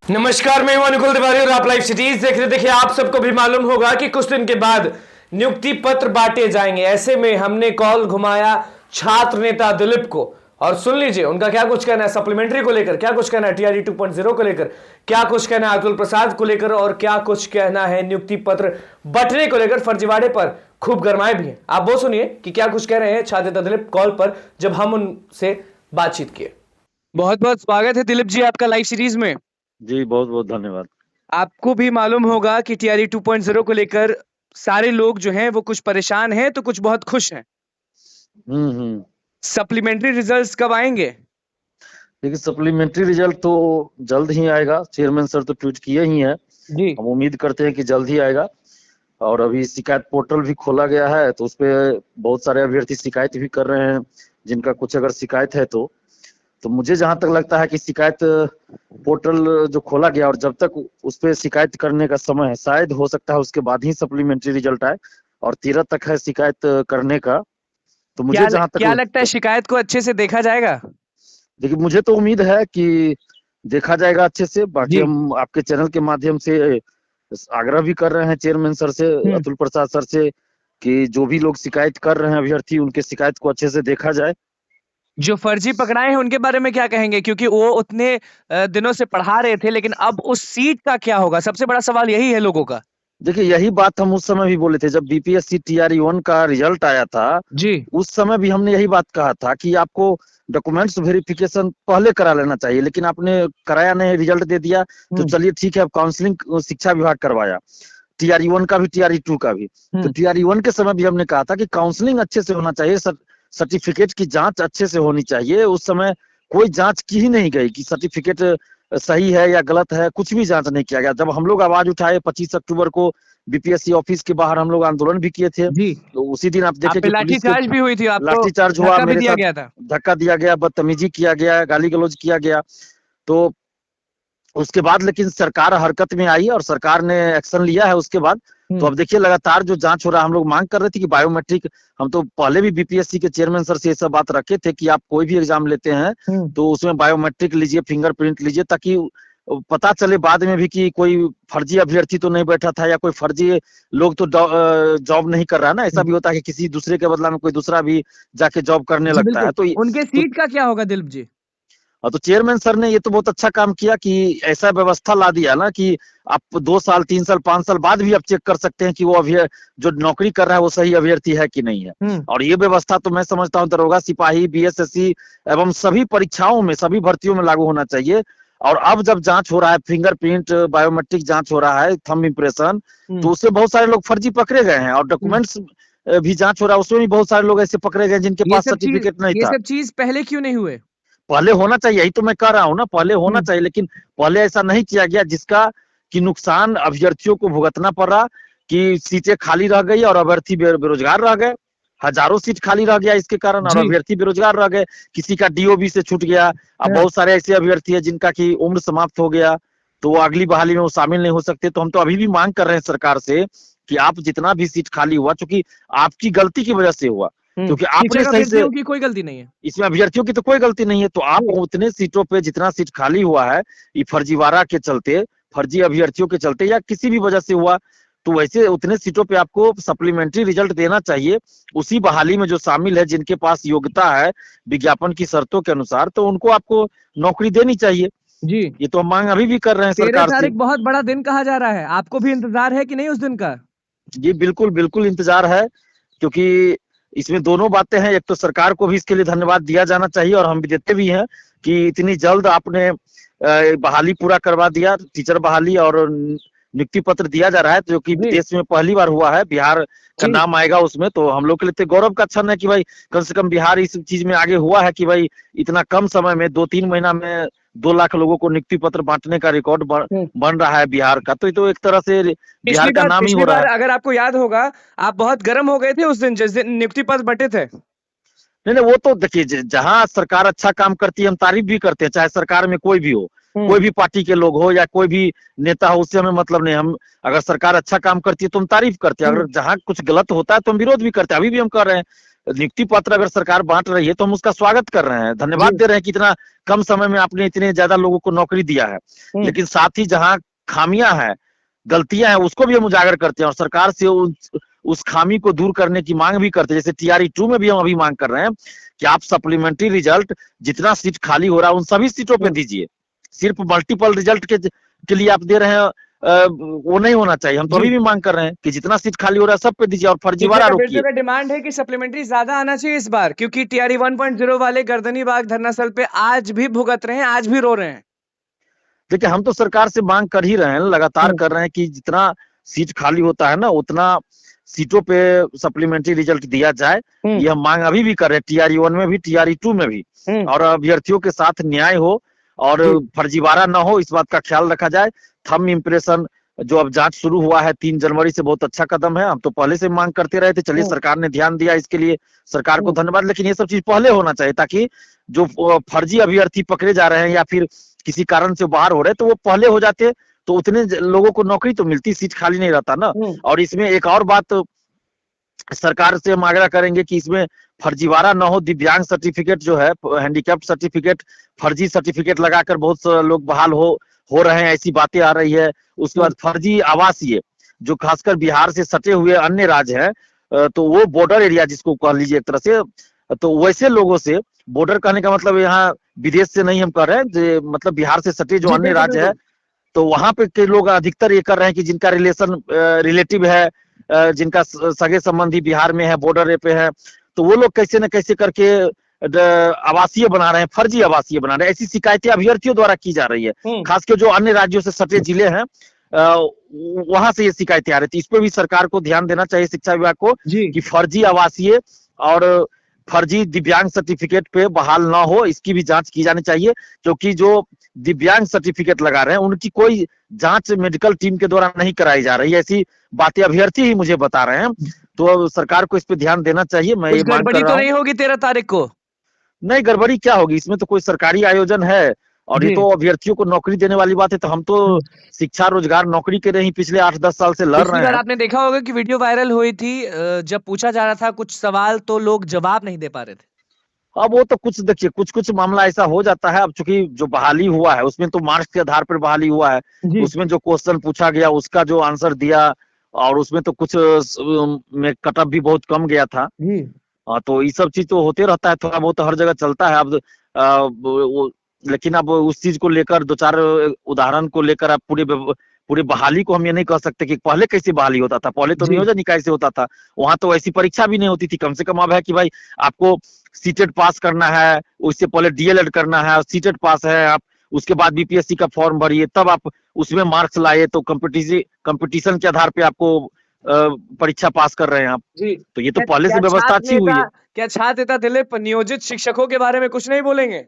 नमस्कार, मैं हूं अनुकुल तिवारी और आप लाइव सिटीज देख रहे। देखिए, आप सबको भी मालूम होगा कि कुछ दिन के बाद नियुक्ति पत्र बांटे जाएंगे। ऐसे में हमने कॉल घुमाया छात्र नेता दिलीप को और सुन लीजिए उनका क्या कुछ कहना है सप्लीमेंट्री को लेकर, क्या कुछ कहना है टीआरई 2.0 को लेकर, क्या कुछ कहना है अतुल प्रसाद को लेकर और क्या कुछ कहना है नियुक्ति पत्र बंटने को लेकर। फर्जीवाड़े पर खूब गरमाए भी हैं। आप वो सुनिए कि क्या कुछ कह रहे हैं छात्र नेता दिलीप कॉल पर जब हम उनसे बातचीत किए। बहुत बहुत स्वागत है दिलीप जी आपका लाइव सीरीज में। जी बहुत बहुत धन्यवाद। आपको भी मालूम होगा कि टीआरई 2.0 को लेकर सारे लोग जो हैं वो कुछ परेशान हैं तो कुछ बहुत खुश हैं। सप्लीमेंट्री रिजल्ट्स कब आएंगे? देखिए, सप्लीमेंट्री रिजल्ट तो जल्द ही आएगा। चेयरमैन सर तो ट्वीट किए ही हैं। जी हम उम्मीद करते हैं कि जल्द ही आएगा। और अभी शिकायत पोर्टल भी खोला गया है तो उसपे बहुत सारे अभ्यर्थी शिकायत भी कर रहे हैं, जिनका कुछ अगर शिकायत है तो मुझे जहां तक लगता है कि शिकायत पोर्टल जो खोला गया और जब तक उस पे शिकायत करने का समय है, शायद हो सकता है उसके बाद ही सप्लीमेंट्री रिजल्ट आए। और 13 तक है शिकायत करने का। तो मुझे जहां तक क्या लगता है शिकायत को अच्छे से देखा जाएगा? देखिए, मुझे तो उम्मीद है कि देखा जाएगा अच्छे से। बाकी जी। हम आपके चैनल के माध्यम से आग्रह भी कर रहे हैं चेयरमैन सर से, अतुल प्रसाद सर से, कि जो भी लोग शिकायत कर रहे हैं अभ्यर्थी, उनके शिकायत को अच्छे से देखा जाए। जो फर्जी पकड़ाए हैं उनके बारे में क्या कहेंगे, क्योंकि वो उतने दिनों से पढ़ा रहे थे, लेकिन अब उस सीट का क्या होगा? सबसे बड़ा सवाल यही है लोगों का। देखिए, यही बात हम उस समय भी बोले थे जब बीपीएससी टीआरई 1 का रिजल्ट आया था। जी उस समय भी हमने यही बात कहा था कि आपको डॉक्यूमेंट्स वेरिफिकेशन पहले करा लेना चाहिए, लेकिन आपने कराया नहीं, रिजल्ट दे दिया। तो चलिए ठीक है, अब काउंसलिंग शिक्षा विभाग करवाया, टीआरई 1 का भी टीआरई 2 का भी। तो टीआरई 1 के समय भी हमने कहा था कि काउंसलिंग अच्छे से होना चाहिए, सर्टिफिकेट की जांच अच्छे से होनी चाहिए। उस समय कोई जांच की ही नहीं गई कि सर्टिफिकेट सही है या गलत है, कुछ भी जांच नहीं किया गया। जब हम लोग आवाज उठाए 25 अक्टूबर को बीपीएससी ऑफिस के बाहर हम लोग आंदोलन भी किए थे, जी। तो उसी दिन आप देखे कि लाठी पुलिस चार्ज भी हुई थी, आपको लाठी चार्ज हुआ, धक्का भी मेरे दिया साथ गया था। धक्का दिया गया, बदतमीजी किया गया, गाली गलौज किया गया। तो उसके बाद लेकिन सरकार हरकत में आई और सरकार ने एक्शन लिया है उसके बाद। तो अब देखिए, लगातार जो जांच हो रहा है, हम लोग मांग कर रहे थे कि बायोमेट्रिक, हम तो पहले भी बीपीएससी के चेयरमैन सर से ये सब बात रखे थे कि आप कोई भी एग्जाम लेते हैं तो उसमें बायोमेट्रिक लीजिए, फिंगरप्रिंट लीजिए, ताकि पता चले बाद में भी कि कोई फर्जी अभ्यर्थी तो नहीं बैठा था या कोई फर्जी लोग तो जॉब नहीं कर रहा है ना। ऐसा भी होता है कि किसी दूसरे के बदला में कोई दूसरा भी जाके जॉब करने लगता है। तो उनके सीट का क्या होगा दिलीप जी? तो चेयरमैन सर ने ये तो बहुत अच्छा काम किया कि ऐसा व्यवस्था ला दिया ना कि आप 2 साल 3 साल 5 साल बाद भी आप चेक कर सकते हैं कि वो जो नौकरी कर रहा है वो सही अभ्यर्थी है कि नहीं है। और ये व्यवस्था तो मैं समझता हूँ दरोगा, सिपाही, बीएसएससी एवं सभी परीक्षाओं में, सभी भर्तियों में लागू होना चाहिए। और अब जब जांच हो रहा है, फिंगरप्रिंट, बायोमेट्रिक जांच हो रहा है, थंब इम्प्रेशन, तो उससे बहुत सारे लोग फर्जी पकड़े गए हैं। और डॉक्यूमेंट्स भी जांच हो रहा है, उसमें भी बहुत सारे लोग ऐसे पकड़े गए जिनके पास सर्टिफिकेट नहीं था। ये सब चीज पहले क्यों नहीं हुए? पहले होना चाहिए, यही तो मैं कह रहा हूँ ना, पहले होना चाहिए, लेकिन पहले ऐसा नहीं किया गया, जिसका कि नुकसान अभ्यर्थियों को भुगतना पड़ रहा कि सीटें खाली रह गई और अभ्यर्थी बेरोजगार रह गए। हजारों सीट खाली रह गया इसके कारण और अभ्यर्थी बेरोजगार रह गए। किसी का डीओबी से छूट गया। अब बहुत सारे ऐसे अभ्यर्थी है जिनका की उम्र समाप्त हो गया, तो वो अगली बहाली में वो शामिल नहीं हो सकते। तो हम तो अभी भी मांग कर रहे हैं सरकार से कि आप जितना भी सीट खाली हुआ, चूंकि आपकी गलती की वजह से हुआ, क्योंकि आपने सही से, की कोई गलती नहीं है इसमें अभ्यर्थियों की तो कोई गलती नहीं है। तो आप उतने सीटों पे जितना सीट खाली हुआ है, ये फर्जीवाड़ा के चलते, फर्जी अभ्यर्थियों के चलते या किसी भी वजह से हुआ, तो वैसे उतने सीटों पे आपको सप्लीमेंट्री रिजल्ट देना चाहिए। उसी बहाली में जो शामिल है, जिनके पास योग्यता है विज्ञापन की शर्तों के अनुसार, तो उनको आपको नौकरी देनी चाहिए। जी। ये तो हम मांग अभी भी कर रहे हैं सरकार से। बहुत बड़ा दिन कहा जा रहा है, आपको भी इंतजार है कि नहीं उस दिन का? जी बिल्कुल बिल्कुल इंतजार है, क्योंकि इसमें दोनों बातें हैं। एक तो सरकार को भी इसके लिए धन्यवाद दिया जाना चाहिए और हम भी देते भी हैं कि इतनी जल्द आपने बहाली पूरा करवा दिया, टीचर बहाली, और नियुक्ति पत्र दिया जा रहा है, जो कि देश में पहली बार हुआ है। बिहार का नाम आएगा उसमें, तो हम लोग के लिए तो गौरव का क्षण है कि भाई कम से कम बिहार इस चीज में आगे हुआ है कि भाई इतना कम समय में 2-3 महीना में 2 लाख लोगों को नियुक्ति पत्र बांटने का रिकॉर्ड बन रहा है बिहार का। तो ये तो एक तरह से बिहार का नाम ही हो रहा है। अगर आपको याद होगा, आप बहुत गर्म हो गए थे उस दिन जिस दिन नियुक्ति पत्र बंटे थे। नहीं, वो तो देखिए, जहां सरकार अच्छा काम करती है हम तारीफ भी करते हैं, चाहे सरकार में कोई भी हो, कोई भी पार्टी के लोग हो या कोई भी नेता हो, उससे हमें मतलब नहीं। हम अगर सरकार अच्छा काम करती है तो हम तारीफ करते हैं, अगर जहां कुछ गलत होता है तो हम विरोध भी करते हैं। अभी भी हम कर रहे हैं, नियुक्ति पत्र अगर सरकार बांट रही है तो हम उसका स्वागत कर रहे हैं, धन्यवाद दे रहे हैं कि इतना कम समय में आपने इतने ज्यादा लोगों को नौकरी दिया है। लेकिन साथ ही जहां खामियां हैं, गलतियां हैं, उसको भी हम उजागर करते हैं और सरकार से उस खामी को दूर करने की मांग भी करते हैं। जैसे TRE 2 में भी हम अभी मांग कर रहे हैं कि आप सप्लीमेंट्री रिजल्ट जितना सीट खाली हो रहा है उन सभी सीटों पे दीजिए। सिर्फ मल्टीपल रिजल्ट के लिए आप दे रहे हैं, वो नहीं होना चाहिए। हम तो अभी भी मांग कर रहे हैं कि जितना सीट खाली हो रहा है सब पे दीजिए और फर्जीवाड़ा रोकिए। का डिमांड है कि सप्लीमेंट्री ज्यादा आना चाहिए इस बार, क्योंकि TRE 1.0 वाले गर्दनी बाग धरना स्थल पे आज भी भुगत रहे हैं, आज भी रो रहे हैं। देखिए, हम तो सरकार से मांग कर ही रहे हैं, लगातार कर रहे हैं कि जितना सीट खाली होता है ना उतना सीटों पे सप्लीमेंट्री रिजल्ट दिया जाए। ये हम मांग अभी भी कर रहे हैं, TRE 1 में भी, TRE 2 में भी, और अभ्यर्थियों के साथ न्याय हो और फर्जीवाड़ा न हो, इस बात का ख्याल रखा जाए। थंब इम्प्रेशन जो अब जांच शुरू हुआ है 3 जनवरी से, बहुत अच्छा कदम है। हम तो पहले से मांग करते रहे थे, चलिए सरकार ने ध्यान दिया, इसके लिए सरकार को धन्यवाद। लेकिन ये सब चीज पहले होना चाहिए ताकि जो फर्जी अभ्यर्थी पकड़े जा रहे हैं या फिर किसी कारण से बाहर हो रहे तो वो पहले हो जाते तो उतने लोगों को नौकरी तो मिलती, सीट खाली नहीं रहता ना। और इसमें एक और बात सरकार से हम आग्रह करेंगे कि इसमें फर्जीवाड़ा न हो। दिव्यांग सर्टिफिकेट जो है, हैंडीकैप सर्टिफिकेट, फर्जी सर्टिफिकेट लगाकर बहुत से लोग बहाल हो रहे हैं, ऐसी बातें आ रही है। उसके बाद फर्जी आवासीय, जो खासकर बिहार से सटे हुए अन्य राज्य हैं, तो वो बॉर्डर एरिया जिसको कह लीजिए एक तरह से, तो वैसे लोगों से, बॉर्डर कहने का मतलब यहाँ विदेश से नहीं हम कह रहे हैं, मतलब बिहार से सटे जो अन्य राज्य है, तो वहां पे के लोग अधिकतर ये कर रहे हैं कि जिनका रिलेटिव है, जिनका सगे संबंधी बिहार में है, बॉर्डर पे है, तो वो लोग कैसे न कैसे करके आवासीय बना रहे हैं, फर्जी आवासीय बना रहे हैं। ऐसी शिकायतें अभ्यर्थियों द्वारा की जा रही है, खासकर जो अन्य राज्यों से सटे जिले हैं, वहां से ये शिकायतें आ रही थी। इस पे भी सरकार को ध्यान देना चाहिए, शिक्षा विभाग को, कि फर्जी आवासीय और फर्जी दिव्यांग सर्टिफिकेट पे बहाल ना हो, इसकी भी जांच की जानी चाहिए। क्योंकि जो दिव्यांग सर्टिफिकेट लगा रहे हैं उनकी कोई जांच मेडिकल टीम के द्वारा नहीं कराई जा रही है, ऐसी बातें अभ्यर्थी ही मुझे बता रहे हैं। तो सरकार को इस पे ध्यान देना चाहिए। मैं ये मांग कर रहा हूं। तो नहीं होगी 13 तारीख को? नहीं, गड़बड़ी क्या होगी, इसमें तो कोई सरकारी आयोजन है और ये तो अभ्यर्थियों को नौकरी देने वाली बात है। तो हम तो शिक्षा, रोजगार, नौकरी के लिए ही पिछले 8-10 साल से लड़ रहे हैं। आपने देखा होगा कि वीडियो वायरल हुई थी, जब पूछा जा रहा था कुछ सवाल तो लोग जवाब नहीं दे पा रहे थे। अब वो तो कुछ देखिए, कुछ मामला ऐसा हो जाता है। अब चूंकि जो बहाली हुआ है उसमें तो मार्क्स के आधार पर बहाली हुआ है, उसमें जो क्वेश्चन पूछा गया उसका जो आंसर दिया, और उसमें तो कुछ में कटअप भी बहुत कम गया था। तो ये सब चीज तो होते रहता है, थोड़ा बहुत हर जगह चलता है। अब लेकिन अब उस चीज को लेकर 2-4 उदाहरण को लेकर आप पूरे बहाली को हम ये नहीं कह सकते कि पहले कैसे बहाली होता था। पहले तो नियोजन निकाय से होता था, वहां तो ऐसी परीक्षा भी नहीं होती थी। कम से कम अब है कि भाई आपको सीटेट पास करना है, उससे पहले DLED करना है, सीटेट पास है आप, उसके बाद BPSC का फॉर्म भरिए, तब आप उसमें मार्क्स लाए, तो कंपटीशन के आधार पे आपको परीक्षा पास कर रहे हैं आप। तो ये तो पहले से व्यवस्था अच्छी हुई है। क्या छात्र नेता दिलीप नियोजित शिक्षकों के बारे में कुछ नहीं बोलेंगे?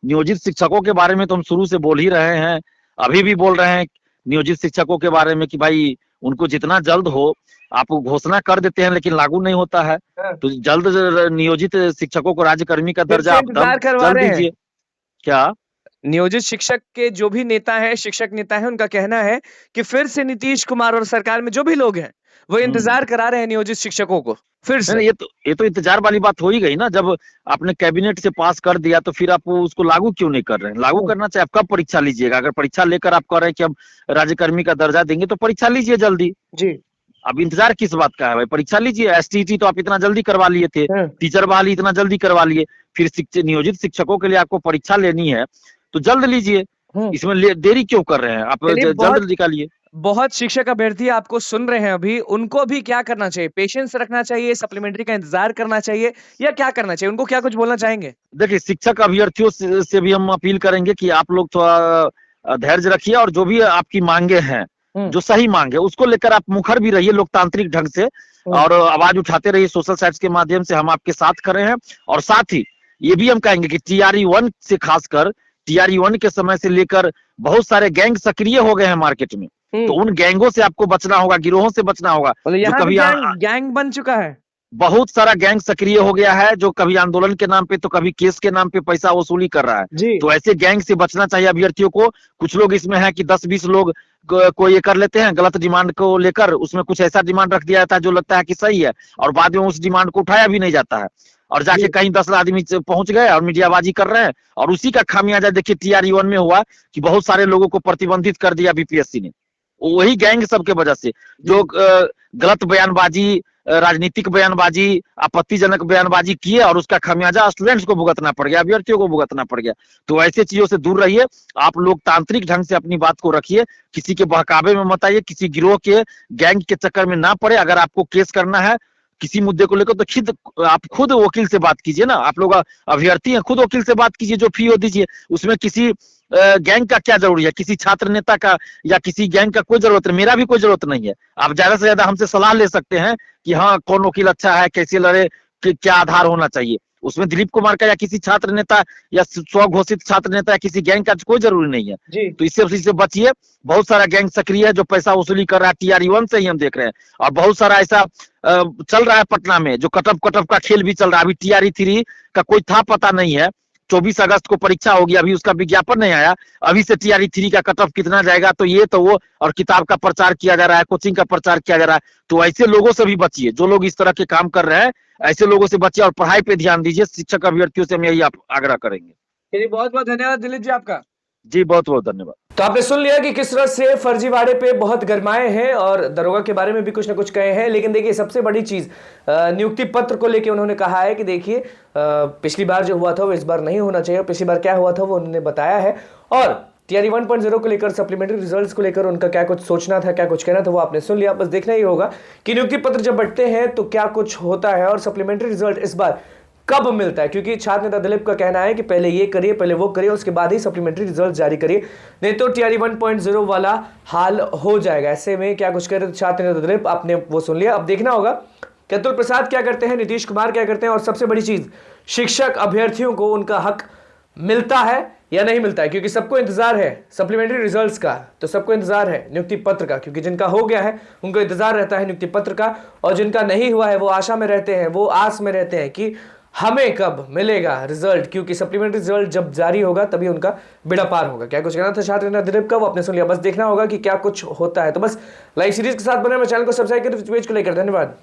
नियोजित शिक्षकों के बारे में तो हम शुरू से बोल ही रहे हैं, अभी भी बोल रहे हैं नियोजित शिक्षकों के बारे में कि भाई उनको जितना जल्द हो, आप घोषणा कर देते हैं लेकिन लागू नहीं होता है, तो जल्द नियोजित शिक्षकों को राज्यकर्मी का दर्जा आप जल्द दीजिए। क्या नियोजित शिक्षक के जो भी नेता है, शिक्षक नेता है, उनका कहना है कि फिर से नीतीश कुमार और सरकार में जो भी लोग हैं वो इंतजार करा रहे हैं नियोजित शिक्षकों को फिर से। ये तो इंतजार वाली बात हो ही गई ना। जब आपने कैबिनेट से पास कर दिया तो फिर आप उसको लागू क्यों नहीं कर रहे हैं? लागू करना चाहिए। आप कब परीक्षा लीजिएगा? अगर परीक्षा लेकर आप कह रहे हैं कि हम राज्यकर्मी का दर्जा देंगे तो परीक्षा लीजिए जल्दी। अब इंतजार किस बात का है भाई? परीक्षा लीजिए। STT तो आप इतना जल्दी करवा लिए थे, टीचर बहाली इतना जल्दी करवा लिए, फिर नियोजित शिक्षकों के लिए आपको परीक्षा लेनी है तो जल्द लीजिए। इसमें देरी क्यों कर रहे हैं आप? जल्द निकालिए। बहुत शिक्षक अभ्यर्थी आपको सुन रहे हैं अभी, उनको भी क्या करना चाहिए? पेशेंस रखना चाहिए, सप्लीमेंट्री का इंतजार करना चाहिए, या क्या करना चाहिए? उनको क्या कुछ बोलना चाहेंगे? देखिए, शिक्षक अभ्यर्थियों से भी हम अपील करेंगे कि आप लोग थोड़ा धैर्य रखिए और जो भी आपकी मांगे हैं, जो सही मांग है, उसको लेकर आप मुखर भी रहिए लोकतांत्रिक ढंग से, और आवाज उठाते रहिए सोशल साइट्स के माध्यम से। हम आपके साथ खड़े हैं। और साथ ही ये भी हम कहेंगे कि TRE 1 से खासकर TRE 1 के समय से लेकर बहुत सारे गैंग सक्रिय हो गए हैं मार्केट में, तो उन गैंगों से आपको बचना होगा, गिरोहों से बचना होगा। जो कभी गैंग बन चुका है। बहुत सारा गैंग सक्रिय हो गया है, जो कभी आंदोलन के नाम पे तो कभी केस के नाम पे पैसा वसूली कर रहा है। जी तो ऐसे गैंग से बचना चाहिए अभ्यर्थियों को। कुछ लोग इसमें है कि 10-20 लोग को ये कर लेते हैं गलत डिमांड को लेकर, उसमें कुछ ऐसा डिमांड रख दिया जाता है जो लगता है कि सही है, और बाद में उस डिमांड को उठाया भी नहीं जाता है, और जाके जी कहीं 10 आदमी पहुंच गए और मीडियाबाजी कर रहे हैं। और उसी का खामियाजा देखिए TRE-1 में हुआ कि बहुत सारे लोगों को प्रतिबंधित कर दिया बीपीएससी ने, वही गैंग सबके वजह से, जो गलत बयानबाजी, राजनीतिक बयानबाजी, आपत्तिजनक बयानबाजी किए, और उसका खामियाजा स्टूडेंट्स को भुगतना पड़ गया, अभ्यर्थियों को भुगतना पड़ गया। तो ऐसे चीजों से दूर रहिए, आप लोकतांत्रिक ढंग से अपनी बात को रखिए, किसी के बहकावे में मत आइए, किसी गिरोह के गैंग के चक्कर में ना पड़े। अगर आपको केस करना है किसी मुद्दे को लेकर तो आप खुद वकील से बात कीजिए ना, आप लोग अभ्यर्थी हैं, खुद वकील से बात कीजिए, जो फी हो दीजिए। उसमें किसी गैंग का क्या जरूरी है, किसी छात्र नेता का या किसी गैंग का कोई जरूरत नहीं, मेरा भी कोई जरूरत नहीं है। आप ज्यादा से ज्यादा हमसे सलाह ले सकते हैं कि हाँ कौन वकील अच्छा है, कैसे लड़े, क्या आधार होना चाहिए। उसमें दिलीप कुमार का या किसी छात्र नेता या स्वघोषित छात्र नेता या किसी गैंग का कोई जरूरी नहीं है। जी तो इससे बचिए। बहुत सारा गैंग सक्रिय है जो पैसा वसूली कर रहा है, TRE-1 से ही हम देख रहे हैं। और बहुत सारा ऐसा चल रहा है पटना में, जो कटअप का खेल भी चल रहा है। अभी TRE-3 का कोई था पता नहीं है, 24 अगस्त को परीक्षा होगी, अभी उसका विज्ञापन नहीं आया, अभी से TRE-3 का कटअप कितना जाएगा, तो ये तो वो, और किताब का प्रचार किया जा रहा है, कोचिंग का प्रचार किया जा रहा है। तो ऐसे लोगों से भी बचिए, जो लोग इस तरह के काम कर रहे हैं, ऐसे लोगों से बचिए और पढ़ाई पे ध्यान दीजिए। शिक्षक अभ्यर्थियों से हम यही आग्रह करेंगे। चलिए, बहुत बहुत धन्यवाद दिलीप जी आपका। जी बहुत बहुत धन्यवाद। तो आपने सुन लिया कि किस तरह से फर्जीवाड़े पे बहुत गरमाए हैं और दरोगा के बारे में भी कुछ ना कुछ कहे हैं। लेकिन देखिए सबसे बड़ी चीज नियुक्ति पत्र को लेके उन्होंने कहा है कि देखिए पिछली बार जो हुआ था वो इस बार नहीं होना चाहिए, पिछली बार क्या हुआ था वो उन्होंने बताया है। और TRE 1.0 को लेकर, सप्लीमेंट्री रिजल्ट्स को लेकर उनका क्या कुछ सोचना था, क्या कुछ कहना था, वो आपने सुन लिया। बस देखना ही होगा कि नियुक्ति पत्र जब बंटते हैं तो क्या कुछ होता है और सप्लीमेंट्री रिजल्ट इस बार कब मिलता है। क्योंकि छात्र नेता दिलीप का कहना है कि पहले ये करिए, पहले वो करिए, उसके बाद ही सप्लीमेंट्री रिजल्ट जारी करिए, नहीं तो TRE 1.0 वाला हाल हो जाएगा। ऐसे में क्या कुछ कह रहे थे छात्र नेता दिलीप, आपने वो सुन लिया। अब देखना होगा कि अतुल प्रसाद क्या करते हैं, नीतीश कुमार क्या करते हैं, और सबसे बड़ी चीज शिक्षक अभ्यर्थियों को उनका हक मिलता है या नहीं मिलता है। क्योंकि सबको इंतजार है सप्लीमेंट्री रिजल्ट्स का, तो सबको इंतजार है नियुक्ति पत्र का। क्योंकि जिनका हो गया है उनको इंतजार रहता है नियुक्ति पत्र का, और जिनका नहीं हुआ है वो आशा में रहते हैं, वो आस में रहते हैं कि हमें कब मिलेगा रिजल्ट। क्योंकि सप्लीमेंट्री रिजल्ट जब जारी होगा तभी उनका बेड़ा पार होगा। क्या कुछ कहना था छात्र नेता दिलीप का, वो आपने सुन लिया। बस देखना होगा कि क्या कुछ होता है। तो बस लाइव सीरीज के साथ बने, मैं चैनल को सब्सक्राइब करें पेज को लेकर। धन्यवाद।